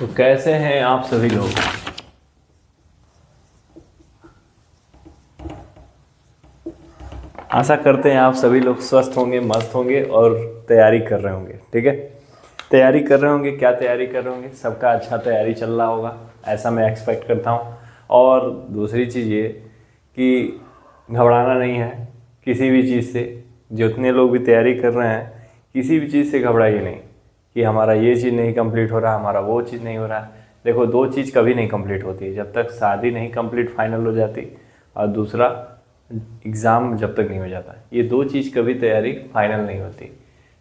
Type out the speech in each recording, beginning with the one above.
तो कैसे हैं आप सभी लोग। आशा करते हैं आप सभी लोग स्वस्थ होंगे, मस्त होंगे और तैयारी कर रहे होंगे। ठीक है, तैयारी कर रहे होंगे। क्या तैयारी कर रहे होंगे? सबका अच्छा तैयारी चल रहा होगा, ऐसा मैं एक्सपेक्ट करता हूँ। और दूसरी चीज़ ये कि घबराना नहीं है किसी भी चीज़ से। जितने लोग भी तैयारी कर रहे हैं, किसी भी चीज़ से घबराइए नहीं कि हमारा ये चीज़ नहीं कंप्लीट हो रहा, हमारा वो चीज़ नहीं हो रहा। देखो, दो चीज़ कभी नहीं कंप्लीट होती है, जब तक शादी नहीं कंप्लीट फाइनल हो जाती और दूसरा एग्ज़ाम जब तक नहीं हो जाता। ये दो चीज़ कभी तैयारी फाइनल नहीं होती।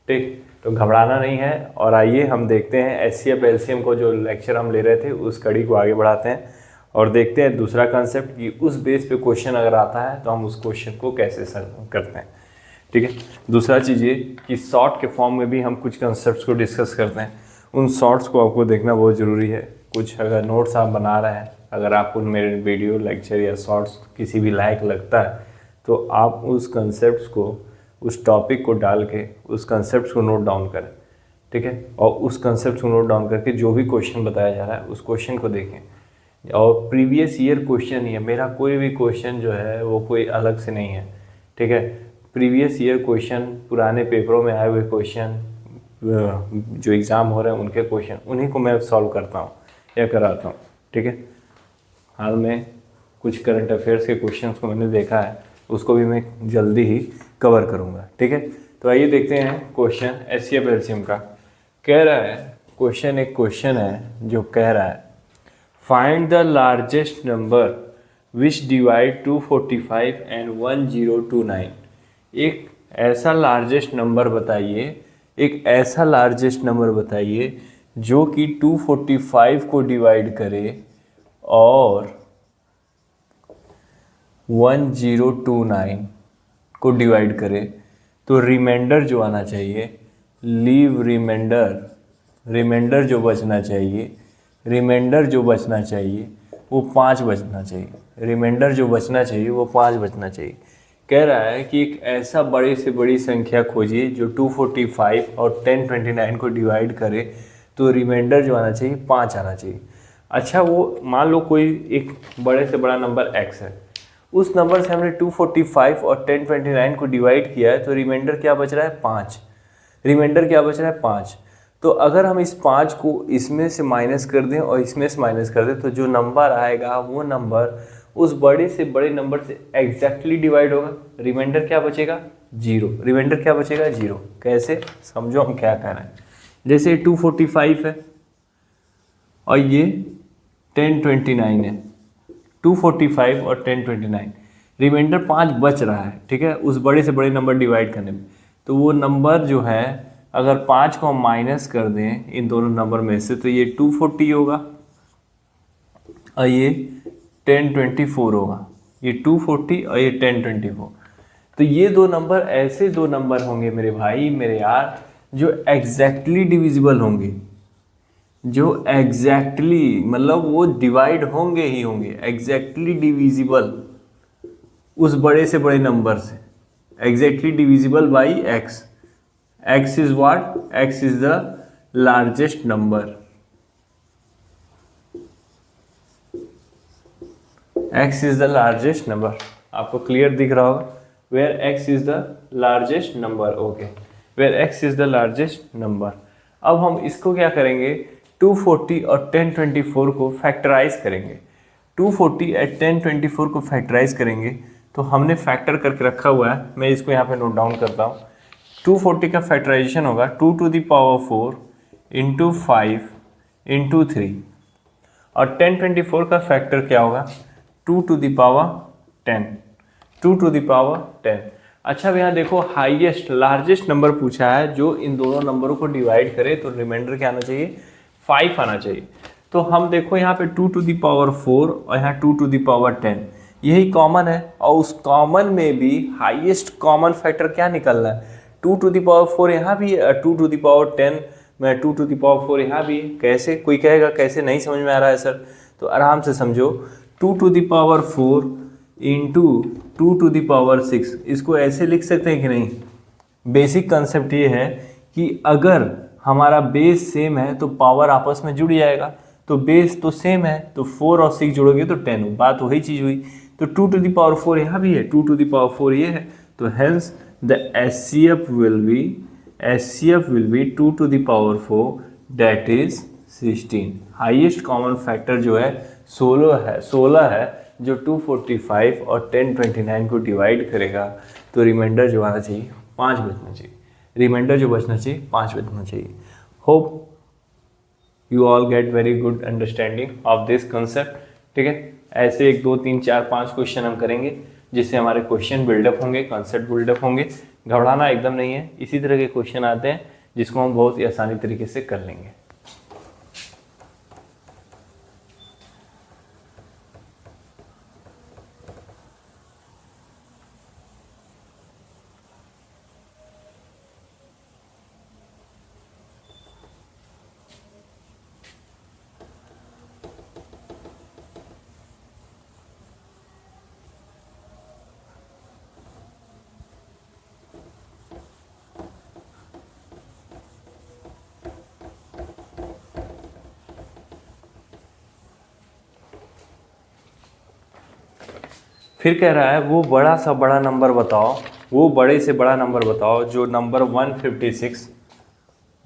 ठीक, तो घबराना नहीं है। और आइए हम देखते हैं HCF LCM को जो लेक्चर हम ले रहे थे उस कड़ी को आगे बढ़ाते हैं और देखते हैं दूसरा कंसेप्ट कि उस बेस पे क्वेश्चन अगर आता है तो हम उस क्वेश्चन को कैसे सॉल्व करते हैं। ठीक है, दूसरा चीज़ ये कि शॉर्ट के फॉर्म में भी हम कुछ कंसेप्ट्स को डिस्कस करते हैं। उन शॉर्ट्स को आपको देखना बहुत ज़रूरी है। कुछ अगर नोट्स आप बना रहे हैं, अगर आपको मेरे वीडियो लेक्चर या शॉर्ट्स किसी भी लायक लगता है तो आप उस कंसेप्ट्स को, उस टॉपिक को डाल के उस कंसेप्ट्स को नोट डाउन करें। ठीक है, और उस कंसेप्ट को नोट डाउन करके जो भी क्वेश्चन बताया जा रहा है उस क्वेश्चन को देखें। और प्रीवियस ईयर क्वेश्चन ही है, मेरा कोई भी क्वेश्चन जो है वो कोई अलग से नहीं है। ठीक है, प्रीवियस ईयर क्वेश्चन, पुराने पेपरों में आए हुए क्वेश्चन, जो एग्ज़ाम हो रहे हैं उनके क्वेश्चन, उन्हीं को मैं सॉल्व करता हूँ या कराता हूँ। ठीक है, हाल में कुछ करंट अफेयर्स के क्वेश्चंस को मैंने देखा है, उसको भी मैं जल्दी ही कवर करूँगा। ठीक है, तो आइए देखते हैं क्वेश्चन HCF LCM का। कह रहा है क्वेश्चन, एक क्वेश्चन है जो कह रहा है find the largest number which divide 245 and 1029। एक ऐसा लार्जेस्ट नंबर बताइए, एक ऐसा लार्जेस्ट नंबर बताइए जो कि 245 को डिवाइड करे और 1029 को डिवाइड करे। तो रिमाइंडर जो आना चाहिए, लीव रिमाइंडर जो बचना चाहिए, रिमाइंडर जो बचना चाहिए वो 5 बचना चाहिए। रिमाइंडर जो बचना चाहिए वो 5 बचना चाहिए। कह रहा है कि एक ऐसा बड़े से बड़ी संख्या खोजिए जो 245 और 1029 को डिवाइड करे तो रिमाइंडर जो आना चाहिए 5 आना चाहिए। अच्छा, वो मान लो कोई एक बड़े से बड़ा नंबर x है, उस नंबर से हमने 245 और 1029 को डिवाइड किया है तो रिमाइंडर क्या बच रहा है? 5। रिमाइंडर क्या बच रहा है? 5। तो अगर हम इस 5 को इसमें से माइनस कर दें और इसमें से माइनस कर दें तो जो नंबर आएगा वो नंबर उस बड़े से बड़े नंबर से एग्जैक्टली डिवाइड होगा। रिमाइंडर क्या बचेगा? 0। रिमाइंडर क्या बचेगा? 0। कैसे? समझो हम क्या कह रहे हैं। जैसे 245 है और ये 1029 है, 245 और 1029, रिमाइंडर 5 बच रहा है। ठीक है, उस बड़े से बड़े नंबर डिवाइड करने में। तो वो नंबर जो है अगर 5 को हम माइनस कर दें इन दोनों नंबर में से तो ये 240 होगा और ये 1024 होगा। ये 240 और ये 1024। तो ये दो नंबर ऐसे दो नंबर होंगे मेरे भाई, मेरे यार, जो एग्जैक्टली डिविजिबल होंगे, जो एग्जैक्टली मतलब वो डिवाइड होंगे ही होंगे, एग्जैक्टली डिविजिबल उस बड़े से बड़े नंबर से, exactly divisible by x। x is what? x is the largest number. x is the largest number. आपको क्लियर दिख रहा होगा। Where x is the largest number. Okay, where x is the largest number. अब हम इसको क्या करेंगे? 240 और 1024 को फैक्टराइज करेंगे। 240 और 1024 को फैक्टराइज करेंगे तो हमने फैक्टर करके रखा हुआ है, मैं इसको यहाँ पे नोट डाउन करता हूँ। 240 का फैक्टराइजेशन होगा 2 to the power 4 into 5 into 3 और 1024 का फैक्टर क्या होगा? 2 to the power 10, 2 to the power 10। अच्छा, अब यहाँ देखो हाईएस्ट लार्जेस्ट नंबर पूछा है जो इन दोनों नंबरों को डिवाइड करे तो रिमाइंडर क्या आना चाहिए? 5 आना चाहिए। तो हम देखो यहाँ पे 2 to the power 4 और यहाँ 2 to the power 10, यही कॉमन है और उस कॉमन में भी हाईएस्ट कॉमन फैक्टर क्या निकल रहा है? 2 to the power 4 यहाँ भी है, 2 to the power 10 में 2 to the power 4 यहाँ भी है। कैसे? कोई कहेगा कैसे नहीं समझ में आ रहा है सर, तो आराम से समझो। 2 to the power 4 into 2 to the power 6, इसको ऐसे लिख सकते हैं कि नहीं? बेसिक कंसेप्ट ये है कि अगर हमारा बेस सेम है तो पावर आपस में जुड़ जाएगा। तो बेस तो सेम है, तो 4 और 6 जोड़ोगे तो 10, बात वही चीज़ हुई। तो 2 टू द पावर 4 यहाँ भी है, 2 टू द पावर 4 ये है, तो hence the HCF will be 2 to the power 4 that is 16। Highest common factor जो है 16 है जो 245 और 1029 को डिवाइड करेगा, तो रिमाइंडर जो आना चाहिए 5 बचना चाहिए। रिमाइंडर जो बचना चाहिए 5 बचना चाहिए। Hope you all get very good understanding of this concept. ठीक है, ऐसे 1 2 3 4 5 क्वेश्चन हम करेंगे जिससे हमारे क्वेश्चन बिल्डअप होंगे, कंसेप्ट बिल्डअप होंगे। घबराना एकदम नहीं है, इसी तरह के क्वेश्चन आते हैं जिसको हम बहुत ही आसानी तरीके से कर लेंगे। फिर कह रहा है वो बड़ा सा बड़ा नंबर बताओ, वो बड़े से बड़ा नंबर बताओ जो नंबर 156,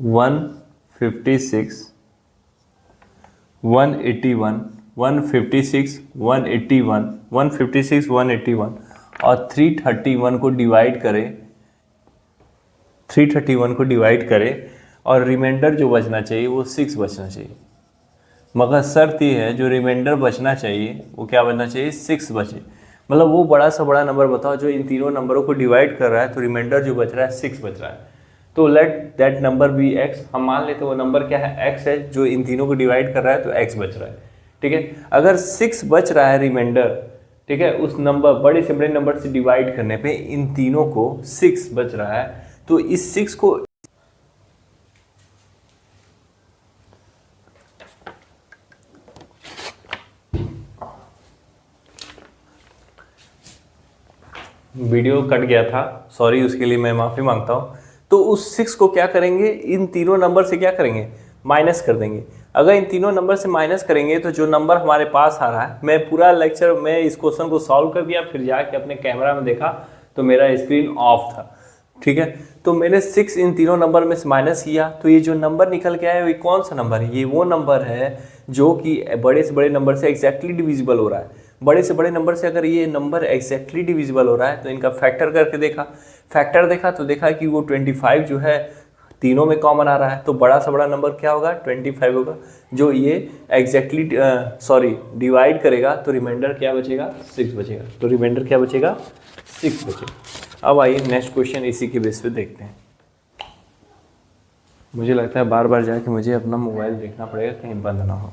156, 181, 156, 181, 156, 181 और 331 को डिवाइड करे, 331 को डिवाइड करे और रिमाइंडर जो बचना चाहिए वो 6 बचना चाहिए। मगर शर्त ये है जो रिमाइंडर बचना चाहिए वो क्या बचना चाहिए, 6 बचे। मतलब वो बड़ा सा बड़ा नंबर बताओ जो इन तीनों नंबरों को डिवाइड कर रहा है, तो रिमाइंडर जो बच रहा है 6 बच रहा है। तो let that number be x, हम मान लेते हैं वो नंबर क्या है, x है, जो इन तीनों को डिवाइड कर रहा है तो x बच रहा है। ठीक है, अगर 6 बच रहा है रिमाइंडर, ठीक है, उस नंबर बड़े से बड़े नंबर से डिवाइड करने पे इन तीनों को 6 बच रहा है, तो इस 6 को वीडियो कट गया था, सॉरी, उसके लिए मैं माफ़ी मांगता हूँ। तो उस 6 को क्या करेंगे, इन तीनों नंबर से क्या करेंगे, माइनस कर देंगे। अगर इन तीनों नंबर से माइनस करेंगे तो जो नंबर हमारे पास आ रहा है, मैं पूरा लेक्चर में इस क्वेश्चन को सॉल्व कर दिया, फिर जाके अपने कैमरा में देखा तो मेरा स्क्रीन ऑफ था। ठीक है, तो मैंने 6 इन तीनों नंबर में से माइनस किया, तो ये जो नंबर निकल के आया वो कौन सा नंबर है, ये वो नंबर है जो कि बड़े से बड़े नंबर से एग्जैक्टली डिविजिबल हो रहा है। बड़े से बड़े नंबर से अगर ये नंबर एग्जैक्टली डिविजिबल हो रहा है तो इनका फैक्टर करके देखा, फैक्टर देखा तो देखा कि वो 25 जो है तीनों में कॉमन आ रहा है, तो बड़ा सा बड़ा नंबर क्या होगा, 25 होगा, जो ये एग्जैक्टली डिवाइड करेगा, तो रिमाइंडर क्या बचेगा, 6 बचेगा। तो रिमाइंडर क्या बचेगा, 6 बचेगा। अब आइए नेक्स्ट क्वेश्चन इसी के बेस पे देखते हैं। मुझे लगता है बार बार जाके मुझे अपना मोबाइल देखना पड़ेगा कहीं बंद ना हो।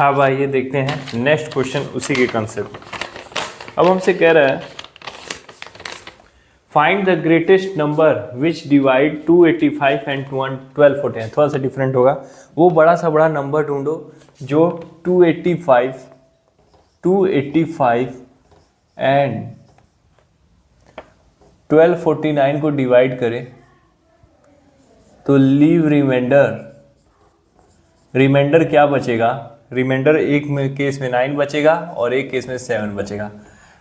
अब आइए देखते हैं नेक्स्ट क्वेश्चन उसी के कंसेप्ट। अब हमसे कह रहा है find the greatest number which divide 285 and 1240। थोड़ा सा डिफरेंट होगा, वो बड़ा सा बड़ा नंबर ढूंढो जो 285 एंड 1249 को डिवाइड करे, तो लीव रिमाइंडर क्या बचेगा, रिमाइंडर एक में केस में 9 बचेगा और एक केस में 7 बचेगा।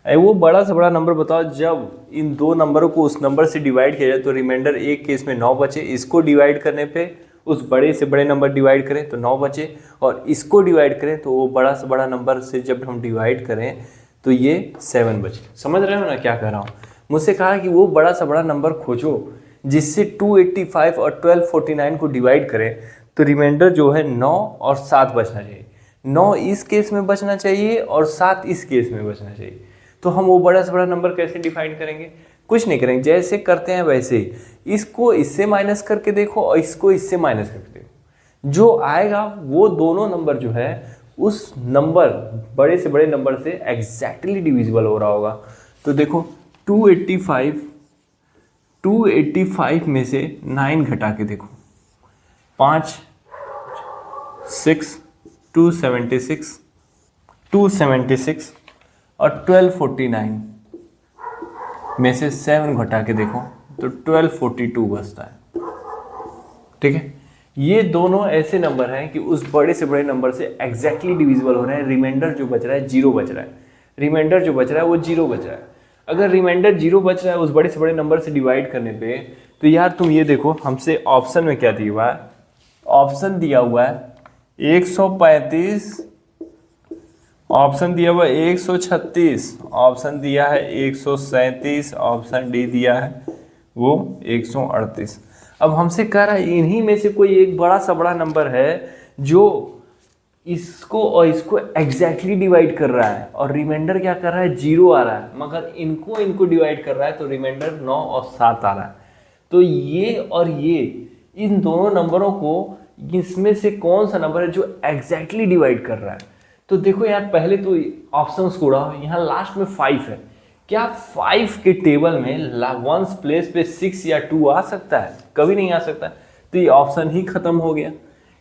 वो बड़ा से बड़ा नंबर बताओ जब इन दो नंबरों को उस नंबर से डिवाइड किया जाए तो रिमाइंडर एक केस में 9 बचे, इसको डिवाइड करने पे उस बड़े से बड़े नंबर डिवाइड करें तो 9 बचे, और इसको डिवाइड करें तो वो बड़ा से बड़ा नंबर से जब हम डिवाइड करें तो ये 7 बचे। समझ रहे हो ना क्या कह रहा हूँ। मुझसे कहा कि वो बड़ा सा बड़ा नंबर खोजो जिससे 285 और 1249 को डिवाइड करें तो रिमाइंडर जो है 9 और 7 बचना चाहिए। 9 इस केस में बचना चाहिए और 7 इस केस में बचना चाहिए। तो हम वो बड़ा से बड़ा नंबर कैसे डिफाइन करेंगे, कुछ नहीं करेंगे, जैसे करते हैं वैसे ही। इसको इससे माइनस करके देखो और इसको इससे माइनस करके देखो। जो आएगा वो दोनों नंबर जो है उस नंबर बड़े से बड़े नंबर से एग्जैक्टली डिविजिबल हो रहा होगा। तो देखो 285 में से 9 घटा के देखो, 5 6 276 और 1249 में से 7 घटा के देखो तो 1242 बचता है। ठीक है, ये दोनों ऐसे नंबर हैं कि उस बड़े से बड़े नंबर से एग्जैक्टली डिविजिबल हो रहे हैं। रिमाइंडर जो बच रहा है 0 बच रहा है, रिमाइंडर जो बच रहा है वो 0 बच रहा है। अगर रिमाइंडर 0 बच रहा है उस बड़े से बड़े नंबर से डिवाइड करने पे, तो यार तुम ये देखो हमसे ऑप्शन में क्या दिया हुआ है, ऑप्शन दिया हुआ है 135, ऑप्शन दिया हुआ है 136, ऑप्शन दिया है 137, ऑप्शन डी दिया है वो 138। अब हमसे कह रहा है इन्हीं में से कोई एक बड़ा सा बड़ा नंबर है जो इसको और इसको एग्जैक्टली डिवाइड कर रहा है और रिमाइंडर क्या कर रहा है 0 आ रहा है, मगर इनको डिवाइड कर रहा है तो रिमाइंडर 9 और 7 आ रहा है। तो ये और ये इन दोनों नंबरों को इसमें से कौन सा नंबर है जो एग्जैक्टली डिवाइड कर रहा है। तो देखो यार पहले तो ऑप्शंस को उड़ाओ, यहाँ लास्ट में 5 है, क्या 5 के टेबल में वंस प्लेस पे 6 या 2 आ सकता है? कभी नहीं आ सकता। तो ये ऑप्शन ही खत्म हो गया,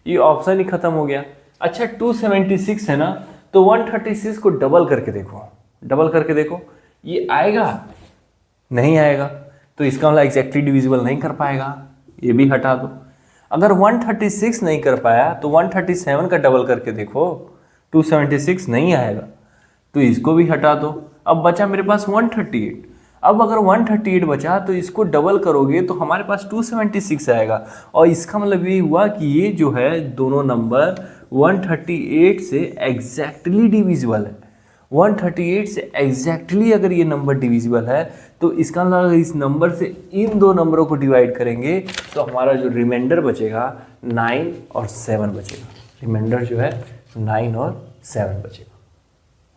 ये ऑप्शन ही खत्म हो गया। अच्छा 276 है ना, तो 136 को डबल करके देखो, डबल करके देखो ये आएगा, नहीं आएगा, तो इसका मतलब एग्जैक्टली डिविजिबल नहीं कर पाएगा, ये भी हटा दो। अगर 136 नहीं कर पाया तो 137 का डबल करके देखो, 276 नहीं आएगा, तो इसको भी हटा दो। अब बचा मेरे पास 138। अब अगर 138 बचा तो इसको डबल करोगे तो हमारे पास 276 आएगा, और इसका मतलब ये हुआ कि ये जो है दोनों नंबर 138 से एग्जैक्टली डिविजिबल है। 138 से एग्जैक्टली अगर ये नंबर डिविजिबल है तो इसका मतलब अगर इस नंबर से इन दो नंबरों को डिवाइड करेंगे तो हमारा जो रिमाइंडर बचेगा 9 और 7 बचेगा। रिमाइंडर जो है 9 और 7 बचेगा।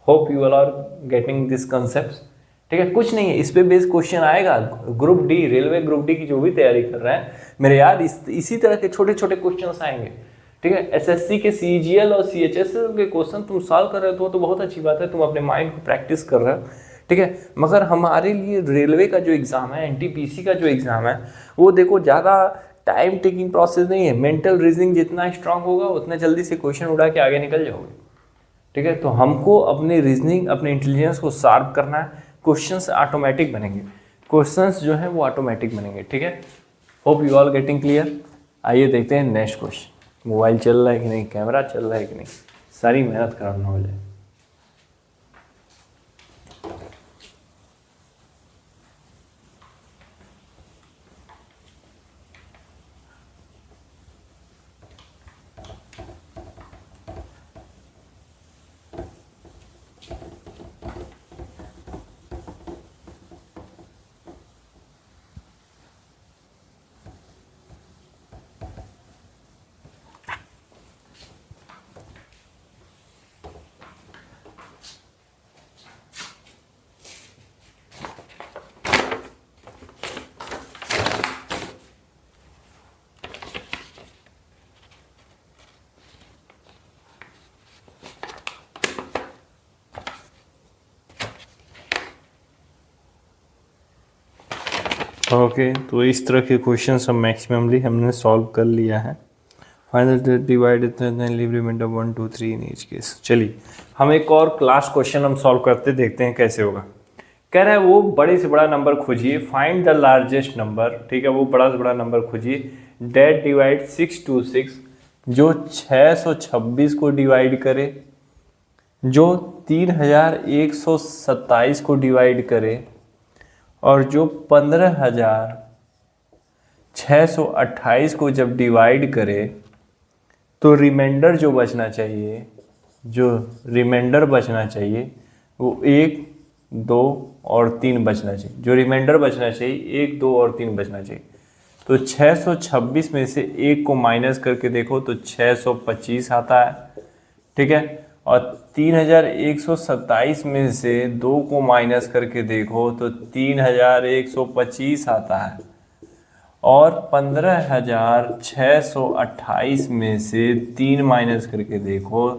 Hope you all are getting this concept. ठीक है, कुछ नहीं है, इस पे बेस्ड क्वेश्चन आएगा। Group D, railway group D की जो भी तैयारी कर रहे हैं मेरे यार, इसी तरह के छोटे छोटे क्वेश्चन आएंगे। ठीक है, एसएससी के सीजीएल और सीएचएस के क्वेश्चन तुम सॉल्व कर रहे हो तो बहुत अच्छी बात है, तुम अपने माइंड को प्रैक्टिस कर रहे हो। ठीक है, मगर हमारे लिए रेलवे का जो एग्ज़ाम है, एनटीपीसी का जो एग्ज़ाम है, वो देखो ज़्यादा टाइम टेकिंग प्रोसेस नहीं है। मेंटल रीजनिंग जितना स्ट्रांग होगा उतना जल्दी से क्वेश्चन उड़ा के आगे निकल जाओगे। ठीक है, तो हमको अपनी रीजनिंग, अपने इंटेलिजेंस को शार्प करना है। क्वेश्चंस ऑटोमेटिक बनेंगे, क्वेश्चंस जो है वो ऑटोमेटिक बनेंगे। ठीक है, hope you all getting clear. आइए देखते हैं नेक्स्ट क्वेश्चन। मोबाइल चल रहा है कि नहीं, कैमरा चल रहा है कि नहीं, सारी मेहनत करना हो जाए। ओके, तो इस तरह के क्वेश्चन सब मैक्सिममली हमने सॉल्व कर लिया है। Final divide leave remainder 1 2 3 in each case. चलिए हम एक और लास्ट क्वेश्चन हम सॉल्व करते देखते हैं कैसे होगा। कह रहा है वो बड़े से बड़ा नंबर खोजिए, फाइंड द लार्जेस्ट नंबर। ठीक है, वो बड़ा से बड़ा नंबर खोजिए डेट डिवाइड 626, जो 626 को डिवाइड करे, जो 3127 को डिवाइड करे, और जो 15,628 को जब डिवाइड करे तो रिमाइंडर जो बचना चाहिए, जो रिमाइंडर बचना चाहिए वो 1 2 और 3 बचना चाहिए। जो रिमाइंडर बचना चाहिए 1 2 और 3 बचना चाहिए। तो 626 में से 1 को माइनस करके देखो तो 625 आता है। ठीक है, और 3127 में से 2 को माइनस करके देखो तो 3125 आता है। और 15,628 में से 3 माइनस करके देखो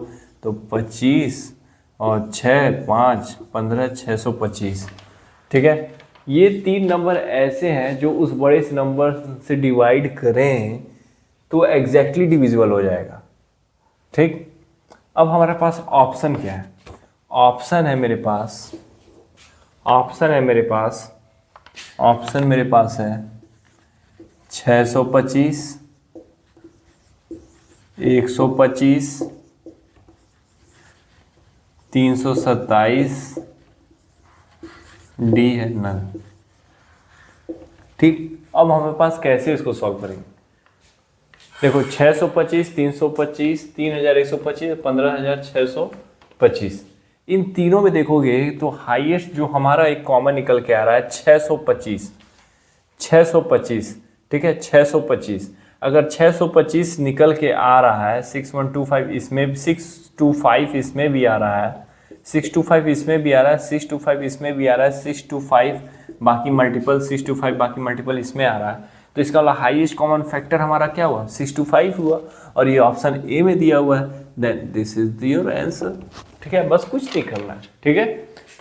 तो 25 और 6 5 15,625। ठीक है, ये 3 नंबर ऐसे हैं जो उस बड़े से नंबर से डिवाइड करें तो एग्जैक्टली डिविजिबल हो जाएगा। ठीक, अब हमारे पास ऑप्शन क्या है? ऑप्शन मेरे पास है 625, 125, 327, डी है नन। ठीक, अब हमारे पास कैसे इसको सॉल्व करेंगे? देखो 625, 325, 3125, 15,625, इन तीनों में देखोगे तो हाईएस्ट जो हमारा एक कॉमन निकल के आ रहा है 625। 625, ठीक है, 625। अगर 625 निकल के आ रहा है 6125 इसमें, 625 इसमें भी आ रहा है, 625 इसमें भी आ रहा है, 625 इसमें भी आ रहा है, 625 बाकी मल्टीपल, 625 बाकी मल्टीपल इसमें आ रहा है, तो इसका वाला हाईएस्ट कॉमन फैक्टर हमारा क्या हुआ? 625 हुआ, और ये ऑप्शन ए में दिया हुआ है, then this is your answer. ठीक है, बस कुछ नहीं करना है। ठीक है,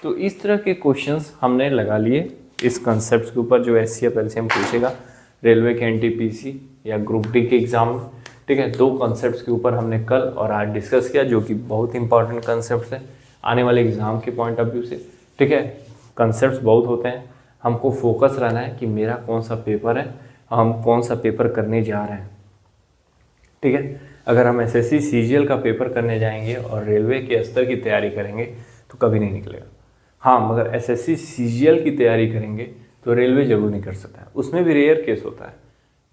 तो इस तरह के क्वेश्चंस हमने लगा लिए इस कंसेप्ट के ऊपर जो एचसीएफ एलसीएम पूछेगा रेलवे के एनटीपीसी या ग्रुप डी के एग्जाम में। ठीक है, 2 कंसेप्ट के ऊपर हमने कल और आज डिस्कस किया जो कि बहुत इंपॉर्टेंट कंसेप्ट है आने वाले एग्जाम के पॉइंट ऑफ व्यू से। ठीक है, कंसेप्ट बहुत होते हैं, हमको फोकस रहना है कि मेरा कौन सा पेपर है, हम कौन सा पेपर करने जा रहे हैं। ठीक है, अगर हम एसएससी सीजीएल का पेपर करने जाएंगे और रेलवे के स्तर की तैयारी करेंगे तो कभी नहीं निकलेगा। हाँ, मगर एसएससी सीजीएल की तैयारी करेंगे तो रेलवे जरूर नहीं कर सकता है, उसमें भी रेयर केस होता है।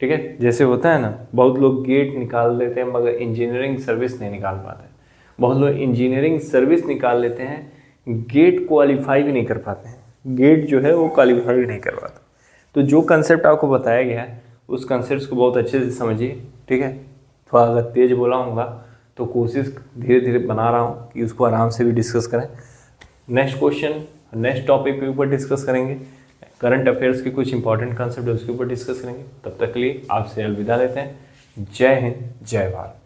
ठीक है, जैसे होता है ना, बहुत लोग गेट निकाल लेते हैं मगर इंजीनियरिंग सर्विस नहीं निकाल पाते, बहुत लोग इंजीनियरिंग सर्विस निकाल लेते हैं, गेट क्वालिफाई भी नहीं कर पाते हैं, गेट जो है वो क्वालिफाई भी नहीं कर पाता। तो जो कंसेप्ट आपको बताया गया है उस कंसेप्ट को बहुत अच्छे से समझिए। ठीक है, थोड़ा अगर तेज बोला होगा तो कोशिश धीरे धीरे बना रहा हूँ कि उसको आराम से भी डिस्कस करें। नेक्स्ट क्वेश्चन नेक्स्ट टॉपिक के ऊपर डिस्कस करेंगे, करंट अफेयर्स के कुछ इंपॉर्टेंट कंसेप्ट है उसके ऊपर डिस्कस करेंगे। तब तक के लिए आपसे अलविदा लेते हैं। जय हिंद, जय भारत।